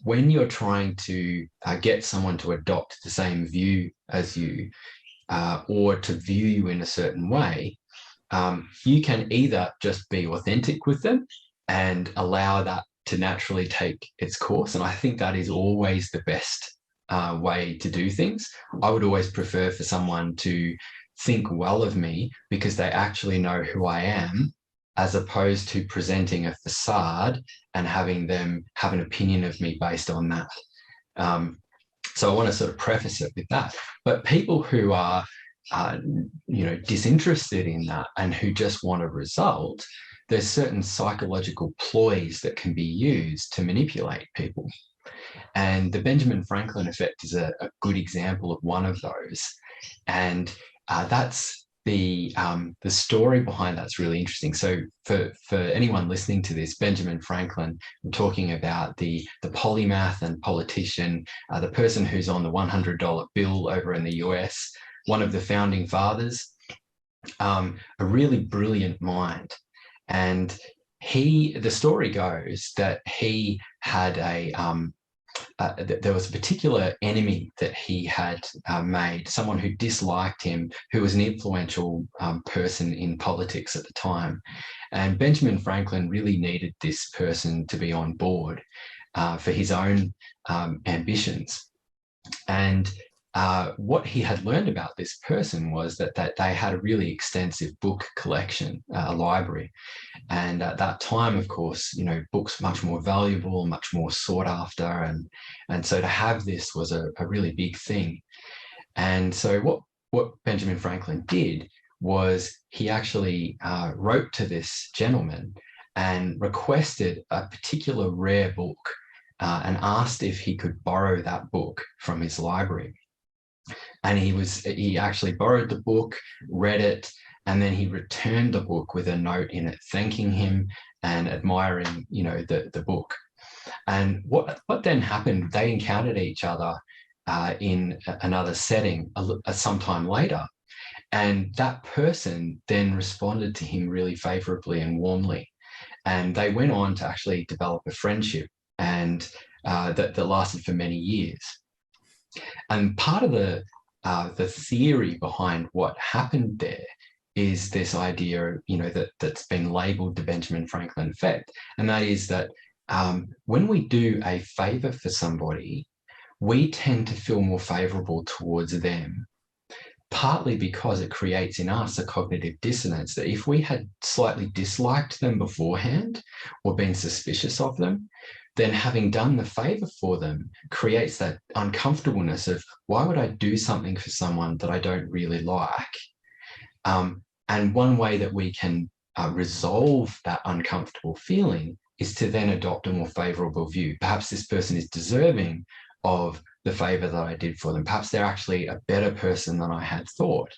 when you're trying to get someone to adopt the same view as you, or to view you in a certain way, you can either just be authentic with them and allow that to naturally take its course. And I think that is always the best way to do things. I would always prefer for someone to think well of me because they actually know who I am, as opposed to presenting a facade and having them have an opinion of me based on that. So I want to sort of preface it with that. But people who are, disinterested in that and who just want a result, there's certain psychological ploys that can be used to manipulate people. And the Benjamin Franklin effect is a good example of one of those. And that's the story behind that's really interesting. So for anyone listening to this, Benjamin Franklin, I'm talking about the polymath and politician, the person who's on the $100 bill over in the US, one of the founding fathers, a really brilliant mind. And the story goes that he had there was a particular enemy that he had made, someone who disliked him, who was an influential person in politics at the time. And Benjamin Franklin really needed this person to be on board for his own ambitions. And what he had learned about this person was that they had a really extensive book collection, a library. And at that time, of course, books much more valuable, much more sought after. And so to have this was a really big thing. And so what Benjamin Franklin did was he actually wrote to this gentleman and requested a particular rare book and asked if he could borrow that book from his library. And he actually borrowed the book, read it, and then he returned the book with a note in it thanking him and admiring, the book. And what then happened, they encountered each other in another setting some time later. And that person then responded to him really favorably and warmly. And they went on to actually develop a friendship and that lasted for many years. And part of the theory behind what happened there is this idea, that's been labelled the Benjamin Franklin effect, and that is that when we do a favour for somebody, we tend to feel more favourable towards them, partly because it creates in us a cognitive dissonance that if we had slightly disliked them beforehand or been suspicious of them, then having done the favour for them creates that uncomfortableness of, why would I do something for someone that I don't really like? And one way that we can resolve that uncomfortable feeling is to then adopt a more favourable view. Perhaps this person is deserving of the favour that I did for them. Perhaps they're actually a better person than I had thought.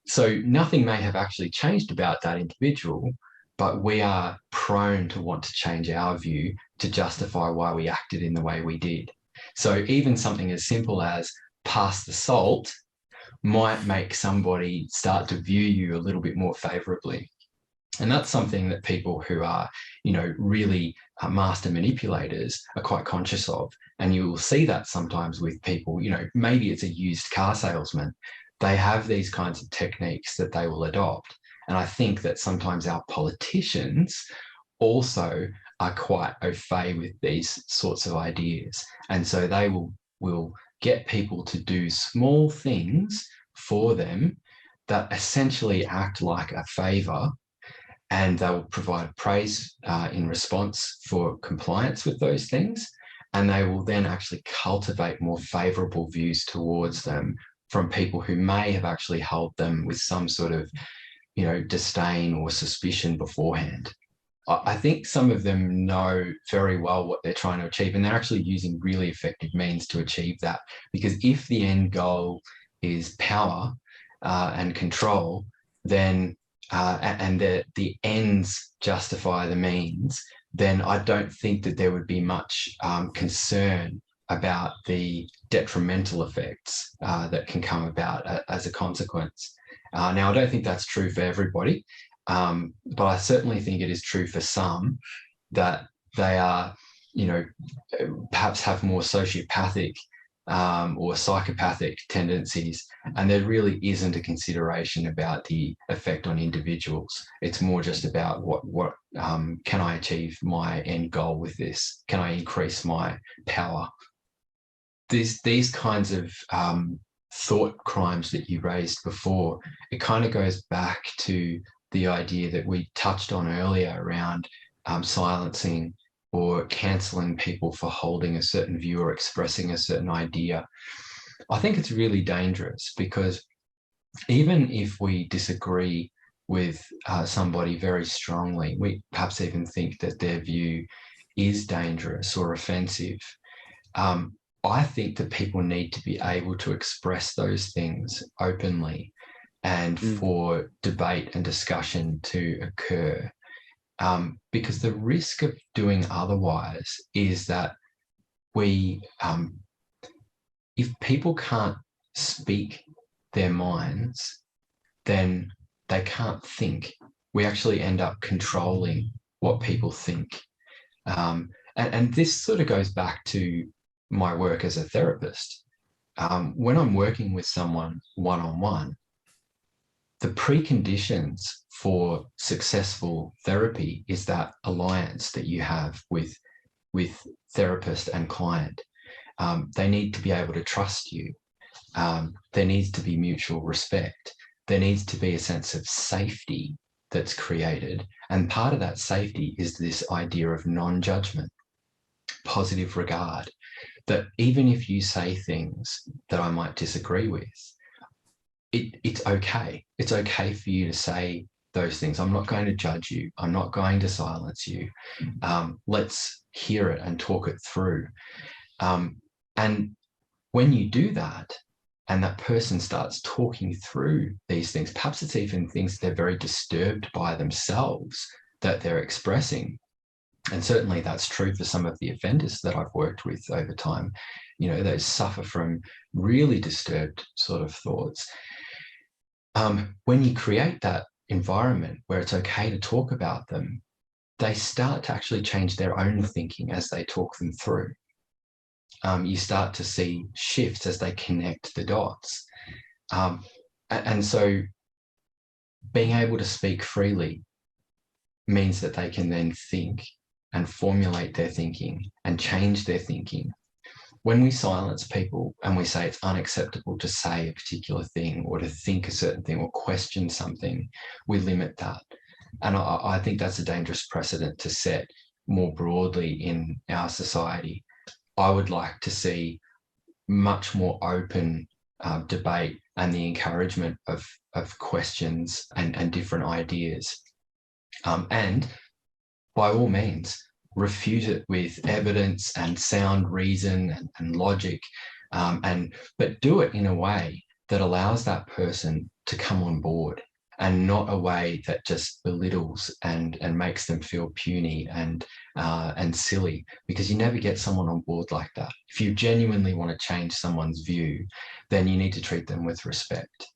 So nothing may have actually changed about that individual, but we are prone to want to change our view to justify why we acted in the way we did. So even something as simple as pass the salt might make somebody start to view you a little bit more favourably. And that's something that people who are, really master manipulators are quite conscious of. And you will see that sometimes with people, maybe it's a used car salesman. They have these kinds of techniques that they will adopt. And I think that sometimes our politicians also are quite au fait with these sorts of ideas. And so they will get people to do small things for them that essentially act like a favour, and they'll provide praise in response for compliance with those things. And they will then actually cultivate more favourable views towards them from people who may have actually held them with some sort of, disdain or suspicion beforehand. I think some of them know very well what they're trying to achieve, and they're actually using really effective means to achieve that. Because if the end goal is power and control, then and the ends justify the means, then I don't think that there would be much concern about the detrimental effects that can come about as a consequence. Now, I don't think that's true for everybody, but I certainly think it is true for some that they are, perhaps have more sociopathic or psychopathic tendencies, and there really isn't a consideration about the effect on individuals. It's more just about what can I achieve my end goal with this? Can I increase my power? These kinds of thought crimes that you raised before, it kind of goes back to the idea that we touched on earlier around silencing or cancelling people for holding a certain view or expressing a certain idea. I think it's really dangerous, because even if we disagree with somebody very strongly, we perhaps even think that their view is dangerous or offensive, I think that people need to be able to express those things openly and for debate and discussion to occur. Because the risk of doing otherwise is that if people can't speak their minds, then they can't think. We actually end up controlling what people think. And this sort of goes back to my work as a therapist. When I'm working with someone one-on-one, the preconditions for successful therapy is that alliance that you have with therapist and client. They need to be able to trust you. There needs to be mutual respect. There needs to be a sense of safety that's created. And part of that safety is this idea of non-judgment, positive regard, that even if you say things that I might disagree with, it's okay. It's okay for you to say those things. I'm not going to judge you. I'm not going to silence you. Let's hear it and talk it through. And when you do that, and that person starts talking through these things, perhaps it's even things they're very disturbed by themselves that they're expressing. And certainly that's true for some of the offenders that I've worked with over time. They suffer from really disturbed sort of thoughts. When you create that environment where it's okay to talk about them, they start to actually change their own thinking as they talk them through. You start to see shifts as they connect the dots. And so being able to speak freely means that they can then think and formulate their thinking and change their thinking. When we silence people and we say it's unacceptable to say a particular thing or to think a certain thing or question something, we limit that. And I think that's a dangerous precedent to set more broadly in our society. I would like to see much more open debate and the encouragement of questions and different ideas. And by all means, refute it with evidence and sound reason and logic, but do it in a way that allows that person to come on board, and not a way that just belittles and makes them feel puny and silly, because you never get someone on board like that. If you genuinely want to change someone's view, then you need to treat them with respect.